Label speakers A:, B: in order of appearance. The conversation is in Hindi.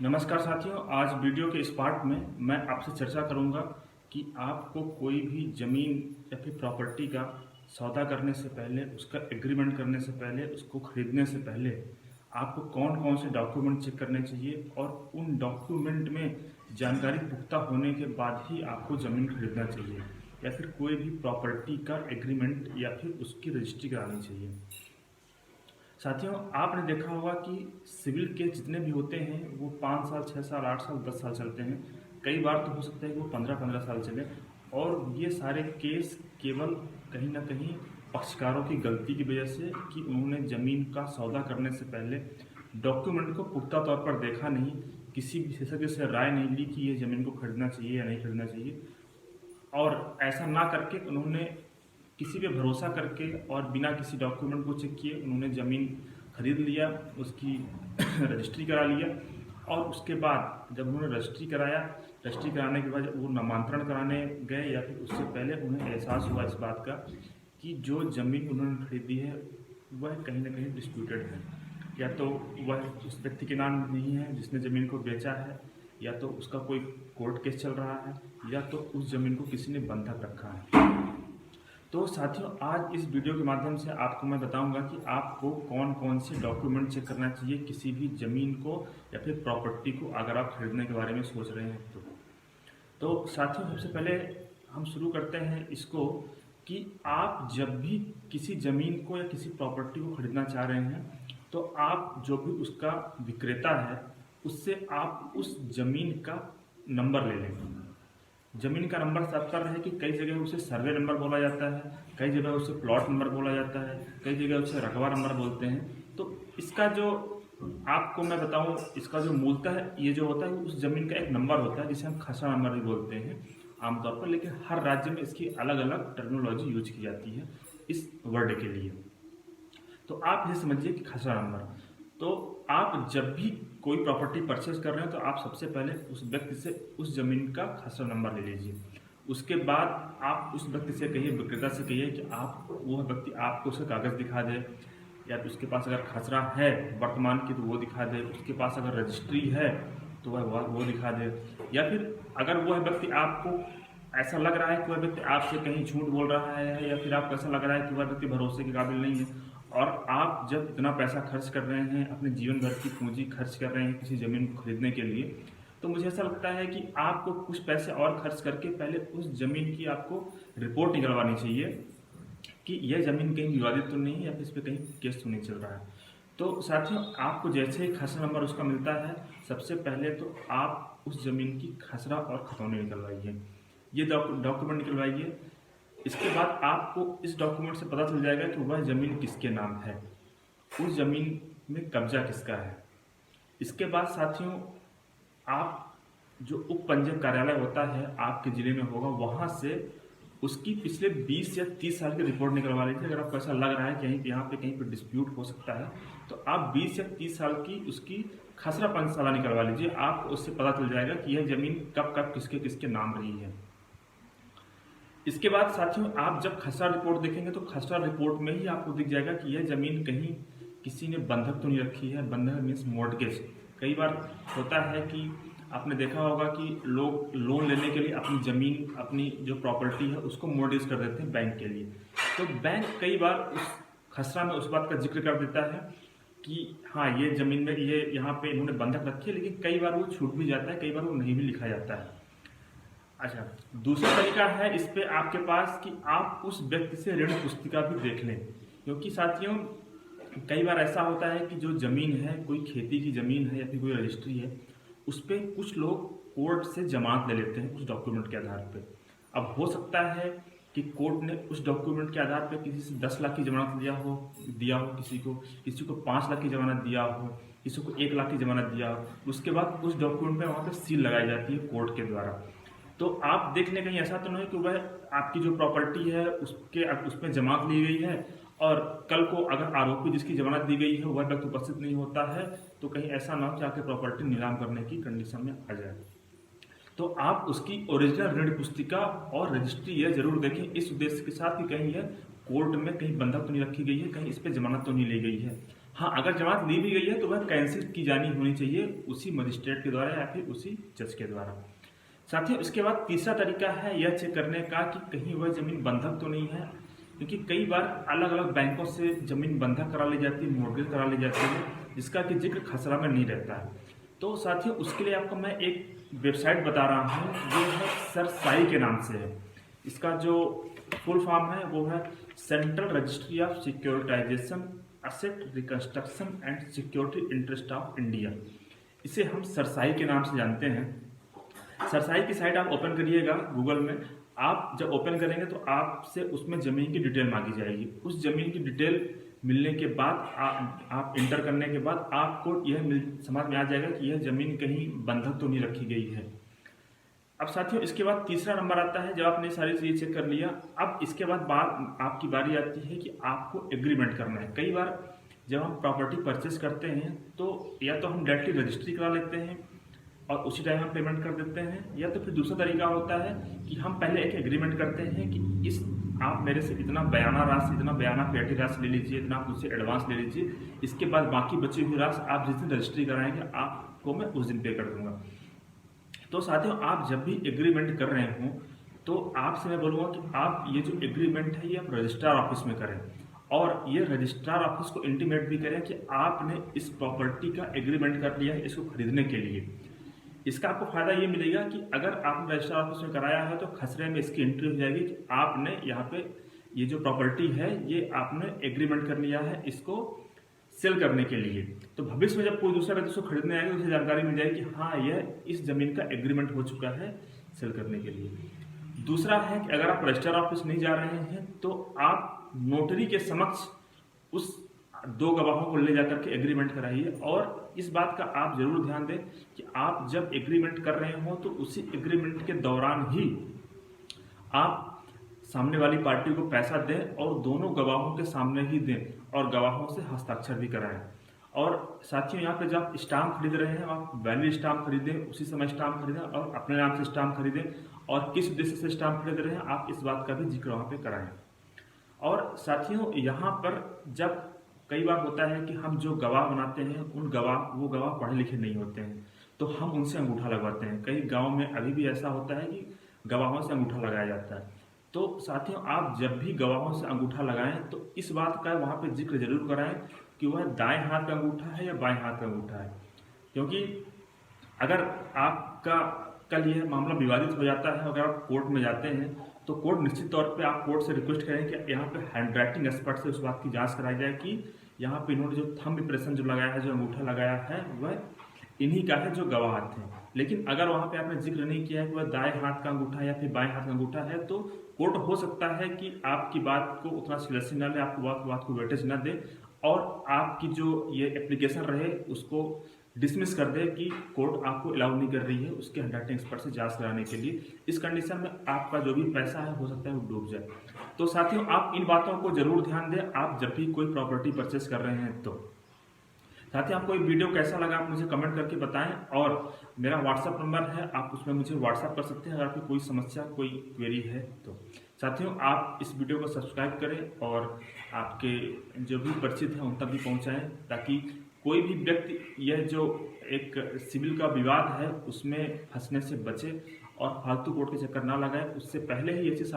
A: नमस्कार साथियों, आज वीडियो के इस पार्ट में मैं आपसे चर्चा करूंगा कि आपको कोई भी ज़मीन या फिर प्रॉपर्टी का सौदा करने से पहले, उसका एग्रीमेंट करने से पहले, उसको खरीदने से पहले आपको कौन कौन से डॉक्यूमेंट चेक करने चाहिए और उन डॉक्यूमेंट में जानकारी पुख्ता होने के बाद ही आपको ज़मीन खरीदना चाहिए या फिर कोई भी प्रॉपर्टी का एग्रीमेंट या फिर उसकी रजिस्ट्री करानी चाहिए। साथियों, आपने देखा होगा कि सिविल केस जितने भी होते हैं वो 5 साल, 6 साल, 8 साल, 10 साल चलते हैं। कई बार तो हो सकता है कि वो 15-15 साल चले और ये सारे केस केवल कहीं ना कहीं पक्षकारों की गलती की वजह से कि उन्होंने ज़मीन का सौदा करने से पहले डॉक्यूमेंट को पुख्ता तौर पर देखा नहीं, किसी विशेषज्ञ से राय नहीं ली कि ये ज़मीन को खरीदना चाहिए या नहीं खरीदना चाहिए, और ऐसा ना करके उन्होंने किसी पे भरोसा करके और बिना किसी डॉक्यूमेंट को चेक किए उन्होंने ज़मीन खरीद लिया, उसकी रजिस्ट्री करा लिया। और उसके बाद जब उन्होंने रजिस्ट्री कराने के बाद जब वो नामांतरण कराने गए या फिर उससे पहले उन्हें एहसास हुआ इस बात का कि जो ज़मीन उन्होंने खरीदी है वह कहीं ना कहीं डिस्प्यूटेड है, या तो वह उस व्यक्ति के नाम नहीं है जिसने ज़मीन को बेचा है, या तो उसका कोई कोर्ट केस चल रहा है, या तो उस ज़मीन को किसी ने बंधक रखा है। तो साथियों, आज इस वीडियो के माध्यम से आपको मैं बताऊंगा कि आपको कौन कौन से डॉक्यूमेंट चेक करना चाहिए किसी भी ज़मीन को या फिर प्रॉपर्टी को अगर आप खरीदने के बारे में सोच रहे हैं तो साथियों, सबसे पहले हम शुरू करते हैं इसको कि आप जब भी किसी ज़मीन को या किसी प्रॉपर्टी को खरीदना चाह रहे हैं तो आप जो भी उसका विक्रेता है उससे आप उस ज़मीन का नंबर ले लें। ज़मीन का नंबर तात्पर्य है कि कई जगह उसे सर्वे नंबर बोला जाता है, कई जगह उसे प्लॉट नंबर बोला जाता है, कई जगह उसे रकबा नंबर बोलते हैं। तो इसका जो आपको मैं बताऊं, इसका जो मूलतः ये जो होता है उस ज़मीन का एक नंबर होता है जिसे हम खसरा नंबर भी बोलते हैं आमतौर पर, लेकिन हर राज्य में इसकी अलग अलग टर्मिनोलॉजी यूज की जाती है इस वर्ड के लिए। तो आप ये समझिए कि खसरा नंबर। तो आप जब भी कोई प्रॉपर्टी परचेज कर रहे हैं तो आप सबसे पहले उस व्यक्ति से उस ज़मीन का खसरा नंबर ले लीजिए। उसके बाद आप उस व्यक्ति से कहिए, विक्रेता से कहिए कि आप वो व्यक्ति आपको उसका कागज़ दिखा दे, या तो उसके पास अगर खसरा है वर्तमान की तो वो दिखा दे, उसके पास अगर रजिस्ट्री है तो वह वो दिखा दे, या फिर अगर वह व्यक्ति आपको ऐसा लग रहा है कि वह व्यक्ति आपसे कहीं झूठ बोल रहा है, या फिर आपको ऐसा लग रहा है कि वह व्यक्ति भरोसे के काबिल नहीं है और आप जब इतना पैसा खर्च कर रहे हैं, अपने जीवन भर की पूंजी खर्च कर रहे हैं किसी ज़मीन को खरीदने के लिए, तो मुझे ऐसा लगता है कि आपको कुछ पैसे और खर्च करके पहले उस ज़मीन की आपको रिपोर्ट निकलवानी चाहिए कि यह ज़मीन कहीं विवादित तो नहीं है या फिर इस पर कहीं केस तो नहीं चल रहा है। तो साथियों, आपको जैसे ही खसरा नंबर उसका मिलता है, सबसे पहले तो आप उस ज़मीन की खसरा और खतौनी निकलवाइए, ये डॉक्यूमेंट निकलवाइए। इसके बाद आपको इस डॉक्यूमेंट से पता चल जाएगा कि वह ज़मीन किसके नाम है, उस ज़मीन में कब्जा किसका है। इसके बाद साथियों, आप जो उप पंजीयक कार्यालय होता है आपके ज़िले में होगा, वहाँ से उसकी पिछले 20 या 30 साल की रिपोर्ट निकलवा लीजिए। अगर आपको ऐसा लग रहा है कि यहाँ पे कहीं पर डिस्प्यूट हो सकता है तो आप 20 या 30 साल की उसकी खसरा पंचसाला निकलवा लीजिए। आपको उससे पता चल जाएगा कि यह ज़मीन कब कब किसके किसके नाम रही है। इसके बाद साथियों, आप जब खसरा रिपोर्ट देखेंगे तो खसरा रिपोर्ट में ही आपको दिख जाएगा कि यह ज़मीन कहीं किसी ने बंधक तो नहीं रखी है। बंधक मीन्स मॉर्गेज। कई बार होता है कि आपने देखा होगा कि लोग लोन लेने के लिए अपनी ज़मीन, अपनी जो प्रॉपर्टी है उसको मॉर्गेज कर देते हैं बैंक के लिए। तो बैंक कई बार उस खसरा में उस बात का जिक्र कर देता है कि हाँ, ये ज़मीन में ये यहाँ पे इन्होंने बंधक रखी है, लेकिन कई बार वो छूट भी जाता है, कई बार वो नहीं भी लिखा जाता है। अच्छा, दूसरा तरीका है इस पे आपके पास कि आप उस व्यक्ति से ऋण पुस्तिका भी देख लें, क्योंकि साथियों कई बार ऐसा होता है कि जो ज़मीन है, कोई खेती की ज़मीन है या फिर कोई रजिस्ट्री है, उस पर कुछ लोग कोर्ट से जमानत ले लेते हैं उस डॉक्यूमेंट के आधार पे। अब हो सकता है कि कोर्ट ने उस डॉक्यूमेंट के आधार पे किसी से 10 लाख की जमानत दिया हो, किसी को 5 लाख की जमानत दिया हो, किसी को 1 लाख की जमानत दिया हो। उसके बाद उस डॉक्यूमेंट पे वहाँ पे सील लगाई जाती है कोर्ट के द्वारा। तो आप देख लें कहीं ऐसा तो नहीं कि वह आपकी जो प्रॉपर्टी है उसमें जमानत ली गई है और कल को अगर आरोपी जिसकी जमानत दी गई है वह व्यक्ति उपस्थित नहीं होता है, तो कहीं ऐसा ना हो कि आपकी प्रॉपर्टी नीलाम करने की कंडीशन में आ जाए। तो आप उसकी ओरिजिनल ऋण पुस्तिका और रजिस्ट्री यह जरूर देखें, इस उद्देश्य के साथ कि कहीं यह कोर्ट में कहीं बंधक तो नहीं रखी गई है, कहीं इस पर जमानत तो नहीं ली गई है। हाँ, अगर जमानत ली भी गई है तो वह कैंसिल की जानी होनी चाहिए उसी मजिस्ट्रेट के द्वारा या फिर उसी जज के द्वारा। साथियों, इसके बाद तीसरा तरीका है यह चेक करने का कि कहीं वह जमीन बंधक तो नहीं है, क्योंकि कई बार अलग अलग बैंकों से जमीन बंधक करा ली जाती है, मॉर्गेज करा ली जाती है, जिसका कि जिक्र खसरा में नहीं रहता है। तो साथियों, उसके लिए आपको मैं एक वेबसाइट बता रहा हूँ, जो है सरसाई के नाम से है। इसका जो फुल फॉर्म है वो है central registry of securitisation asset reconstruction and security interest of India. इसे हम सरसाई के नाम से जानते हैं। सरसाई की साइट आप ओपन करिएगा गूगल में। आप जब ओपन करेंगे तो आपसे उसमें ज़मीन की डिटेल मांगी जाएगी। उस ज़मीन की डिटेल मिलने के बाद आप इंटर करने के बाद आपको यह समझ में आ जाएगा कि यह ज़मीन कहीं बंधक तो नहीं रखी गई है। अब साथियों, इसके बाद तीसरा नंबर आता है। जब आपने सारी चीज़ें चेक कर लिया, अब इसके बाद आपकी बारी आती है कि आपको एग्रीमेंट करना है। कई बार जब हम प्रॉपर्टी परचेस करते हैं तो या तो हम डायरेक्टली रजिस्ट्री करा लेते हैं और उसी टाइम हम पेमेंट कर देते हैं, या तो फिर दूसरा तरीका होता है कि हम पहले एक एग्रीमेंट करते हैं कि आप मेरे से इतना बयाना राशि, इतना बयाना पेटी राशि ले लीजिए, इतना आप मुझसे एडवांस ले लीजिए, इसके बाद बाकी बची हुई राशि आप जिस दिन रजिस्ट्री कराएंगे आपको मैं उस दिन पे कर दूंगा। तो साथियों, आप जब भी एग्रीमेंट कर रहे हों तो आपसे मैं बोलूँगा कि आप ये जो एग्रीमेंट है ये आप रजिस्ट्रार ऑफिस में करें, और ये रजिस्ट्रार ऑफिस को इंटीमेट भी करें कि आपने इस प्रॉपर्टी का एग्रीमेंट कर लिया है इसको खरीदने के लिए। इसका आपको फायदा ये मिलेगा कि अगर आपने रजिस्ट्रार ऑफिस में कराया है तो खसरे में इसकी एंट्री हो जाएगी कि आपने यहाँ पे ये जो प्रॉपर्टी है ये आपने एग्रीमेंट कर लिया है इसको सेल करने के लिए। तो भविष्य में जब कोई दूसरा व्यक्ति इसको खरीदने आएगा तो उसे जानकारी मिल जाएगी कि हाँ, यह इस जमीन का एग्रीमेंट हो चुका है सेल करने के लिए। दूसरा है कि अगर आप रजिस्ट्रार ऑफिस नहीं जा रहे हैं तो आप नोटरी के समक्ष उस 2 गवाहों को ले जाकर के एग्रीमेंट कराइए। और इस बात का आप जरूर ध्यान दें कि आप जब एग्रीमेंट कर रहे हो तो उसी एग्रीमेंट के दौरान ही आप सामने वाली पार्टी को पैसा दें और दोनों गवाहों के सामने ही दें और गवाहों से हस्ताक्षर भी कराएं। और साथियों, यहाँ पे जब आप स्टाम्प खरीद रहे हैं आप वैलिड स्टाम्प खरीदें, उसी समय स्टाम्प खरीदें और अपने नाम से स्टाम्प खरीदें, और किस उद्देश्य से स्टाम्प खरीद रहे हैं आप इस बात का भी जिक्र वहाँ पे कराएं। और साथियों, यहाँ पर जब कई बार होता है कि हम जो गवाह बनाते हैं वो गवाह पढ़े लिखे नहीं होते हैं, तो हम उनसे अंगूठा लगवाते हैं। कई गाँव में अभी भी ऐसा होता है कि गवाहों से अंगूठा लगाया जाता है। तो साथियों, आप जब भी गवाहों से अंगूठा लगाएं तो इस बात का वहाँ पे जिक्र जरूर कराएं कि वह दाएं हाथ का अंगूठा है या बाएं हाथ का अंगूठा है, क्योंकि अगर आपका कल यह मामला विवादित हो जाता है, अगर आप कोर्ट में जाते हैं तो कोर्ट निश्चित तौर पे आप कोर्ट से रिक्वेस्ट करें कि यहाँ पे हैंडराइटिंग एक्सपर्ट से उस बात की जांच कराई जाए कि यहाँ पे इन्होंने जो थंब इंप्रेशन जो लगाया है, जो अंगूठा लगाया है, वह इन्हीं का है जो गवाह थे। लेकिन अगर वहाँ पे आपने जिक्र नहीं किया है कि वह दाएं हाथ का अंगूठा या फिर बाएं हाथ का अंगूठा है, तो कोर्ट हो सकता है कि आपकी बात को उतना सीरियसली न ले, आपको बात को वेटेज न दे और आपकी जो ये एप्लीकेशन रहे उसको डिसमिस कर दे कि कोर्ट आपको अलाउ नहीं कर रही है उसके हैंडराइटिंग एक्सपर्ट से जांच कराने के लिए। इस कंडीशन में आपका जो भी पैसा है हो सकता है वो डूब जाए। तो साथियों, आप इन बातों को जरूर ध्यान दें आप जब भी कोई प्रॉपर्टी परचेस कर रहे हैं तो। साथियों, आपको ये वीडियो कैसा लगा आप मुझे कमेंट करके बताएं, और मेरा व्हाट्सएप नंबर है, आप उसमें मुझे व्हाट्सएप कर सकते हैं अगर आपकी कोई समस्या कोई क्वेरी है तो। साथियों, आप इस वीडियो को सब्सक्राइब करें और आपके जो भी परिचित हैं उन तक भी पहुँचाएँ, ताकि कोई भी व्यक्ति यह जो एक सिविल का विवाद है उसमें फंसने से बचे और फालतू कोर्ट के चक्कर ना लगाए। उससे पहले ही ये चीज़